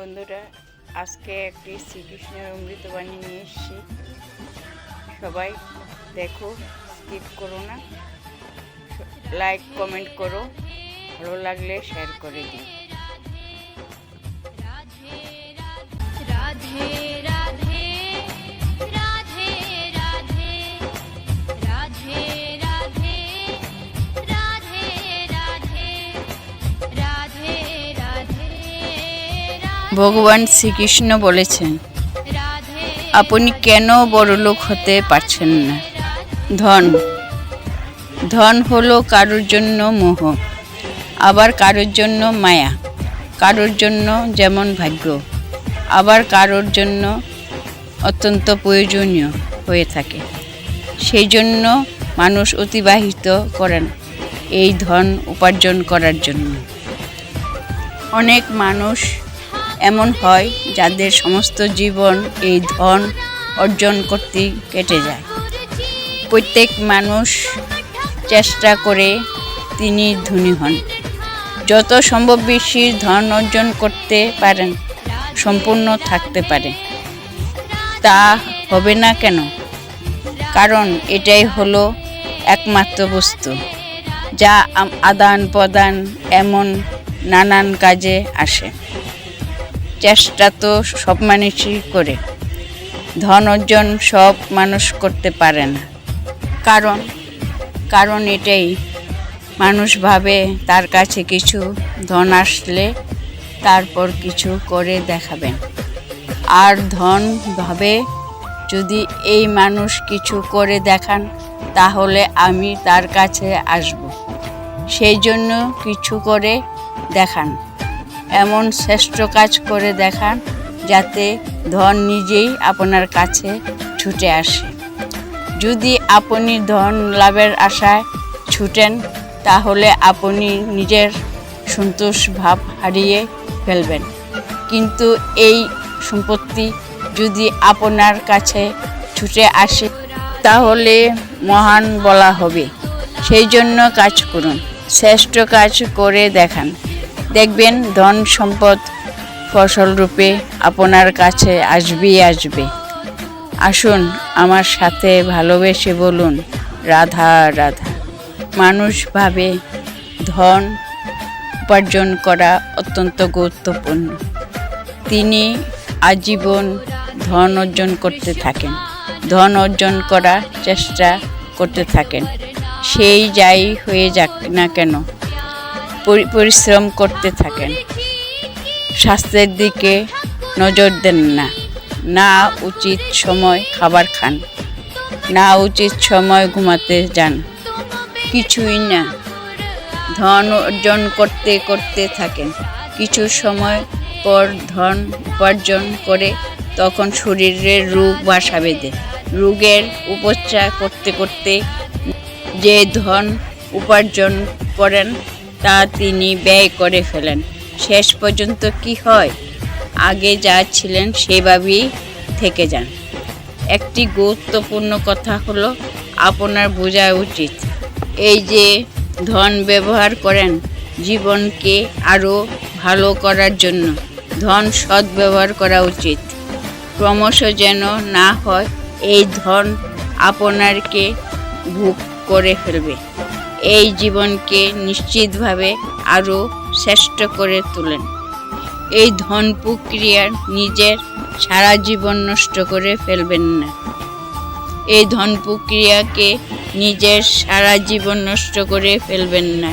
বন্ধুরা, আজকে একটি শ্রীকৃষ্ণের অমৃতবাণী নিয়ে এসেছি। সবাই দেখো, স্কিপ করো না, লাইক কমেন্ট করো, ভালো লাগলে শেয়ার করে দিও। রাধে রাধে রাধে রাধে রাধে রাধে রাধে রাধে রাধে রাধে। ভগবান শ্রীকৃষ্ণ বলেছেন, আপনি কেন বড়লোক হতে পারছেন না? ধন হলো কারোর জন্য মোহ, আবার কারোর জন্য মায়া, কারোর জন্য যেমন ভাগ্য, আবার কারোর জন্য অত্যন্ত প্রয়োজনীয় হয়ে থাকে। সেই জন্য মানুষ অতিবাহিত করেন এই ধন উপার্জন করার জন্য। অনেক মানুষ এমন হয় যাদের সমস্ত জীবন এই ধন অর্জন করতে কেটে যায়। প্রত্যেক মানুষ চেষ্টা করে তিনি ধনী হন, যত সম্ভব বেশি ধন অর্জন করতে পারেন, সম্পূর্ণ থাকতে পারে। তা হবে না কেন? কারণ এটাই হলো একমাত্র বস্তু যা আদান প্রদান এমন নানান কাজে আসে। চেষ্টা তো সব মানুষই করে, ধন অর্জন সব মানুষ করতে পারে না। কারণ এটাই, মানুষ ভাবে তার কাছে কিছু ধন আসলে তারপর কিছু করে দেখাবেন। আর ধন ভাবে, যদি এই মানুষ কিছু করে দেখান তাহলে আমি তার কাছে আসব, সেই জন্য কিছু করে দেখান। এমন শ্রেষ্ঠ কাজ করে দেখান যাতে ধন নিজেই আপনার কাছে ছুটে আসে। যদি আপনি ধন লাভের আশায় ছুটেন তাহলে আপনি নিজের সন্তোষ ভাব হারিয়ে ফেলবেন। কিন্তু এই সম্পত্তি যদি আপনার কাছে ছুটে আসে তাহলে মহান বলা হবে। সেই জন্য কাজ করুন, শ্রেষ্ঠ কাজ করে দেখান, দেখবেন ধন সম্পদ ফসল রূপে আপনার কাছে আসবে। আসুন আমার সাথে ভালোবেসে বলুন, রাধা রাধা। মানুষ ভাবে ধন উপার্জন করা অত্যন্ত গুরুত্বপূর্ণ। তিনি আজীবন ধন অর্জন করতে থাকেন, ধন অর্জন করার চেষ্টা করতে থাকেন। সেই যাই হয়ে যাক না কেন, পরিশ্রম করতে থাকেন। স্বাস্থ্যের দিকে নজর দেন না, না উচিত সময় খাবার খান, না উচিত সময় ঘুমাতে যান, কিছুই না। ধন অর্জন করতে করতে থাকেন। কিছু সময় পর ধন উপার্জন করে তখন শরীরের রোগ বাসা বেঁধে, রোগের উপচার করতে করতে যে ধন উপার্জন করেন তা তিনি ব্যয় করে ফেলেন। শেষ পর্যন্ত কি হয়? আগে যা ছিলেন সেভাবেই থেকে যান। একটি গুরুত্বপূর্ণ কথা হলো, আপনার বোঝা উচিত এই যে ধন ব্যবহার করেন জীবনকে আরও ভালো করার জন্য। ধন সৎ ব্যবহার করা উচিত, ক্রমশ যেন না হয় এই ধন আপনারকে ভোগ করে ফেলবে। এই জীবনকে নিশ্চিতভাবে আরও শ্রেষ্ঠ করে তোলেন। এই ধন প্রক্রিয়ার নিজের সারা জীবন নষ্ট করে ফেলবেন না। এই ধন প্রক্রিয়াকে নিজের সারা জীবন নষ্ট করে ফেলবেন না।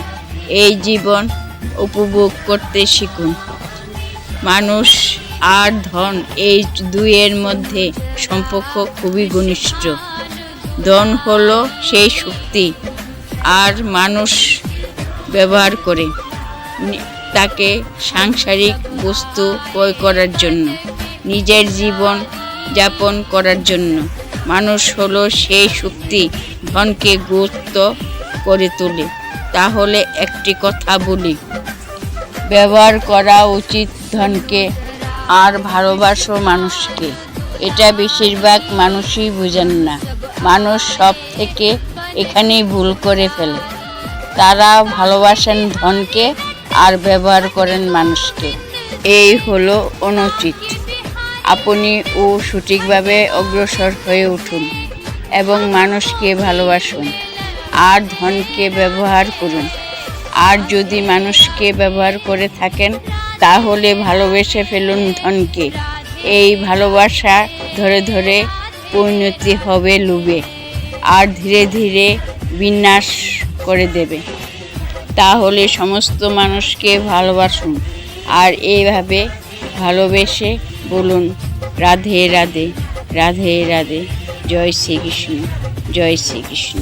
এই জীবন উপভোগ করতে শিখুন। মানুষ আর ধন, এই দুইয়ের মধ্যে সম্পর্ক খুবই ঘনিষ্ঠ। ধন হলো সেই শক্তি, আর মানুষ ব্যবহার করে তাকে সাংসারিক বস্তু ক্রয় করার জন্য, নিজের জীবন যাপন করার জন্য। মানুষ হলো সেই শক্তি, ধনকে গুরুত্ব করে তোলে। তাহলে একটি কথা বলি, ব্যবহার করা উচিত ধনকে, আর ভালোবাসো মানুষকে। এটা বেশিরভাগ মানুষই বুঝেন না। মানুষ সব থেকে এখানেই ভুল করে ফেলে। তারা ভালোবাসেন ধনকে আর ব্যবহার করেন মানুষকে। এই হলো অনুচিত। আপনি ও সঠিকভাবে অগ্রসর হয়ে উঠুন এবং মানুষকে ভালোবাসুন আর ধনকে ব্যবহার করুন। আর যদি মানুষকে ব্যবহার করে থাকেন তাহলে ভালোবেসে ফেলুন ধনকে। এই ভালোবাসা ধরে ধরে পরিণতি হবে লোভে আর ধীরে ধীরে বিনাশ করে দেবে। তাহলে সমস্ত মানুষকে ভালোবাসুন আর এইভাবে ভালোবেসে বলুন রাধে রাধে, রাধে রাধে, জয় শ্রীকৃষ্ণ, জয় শ্রীকৃষ্ণ।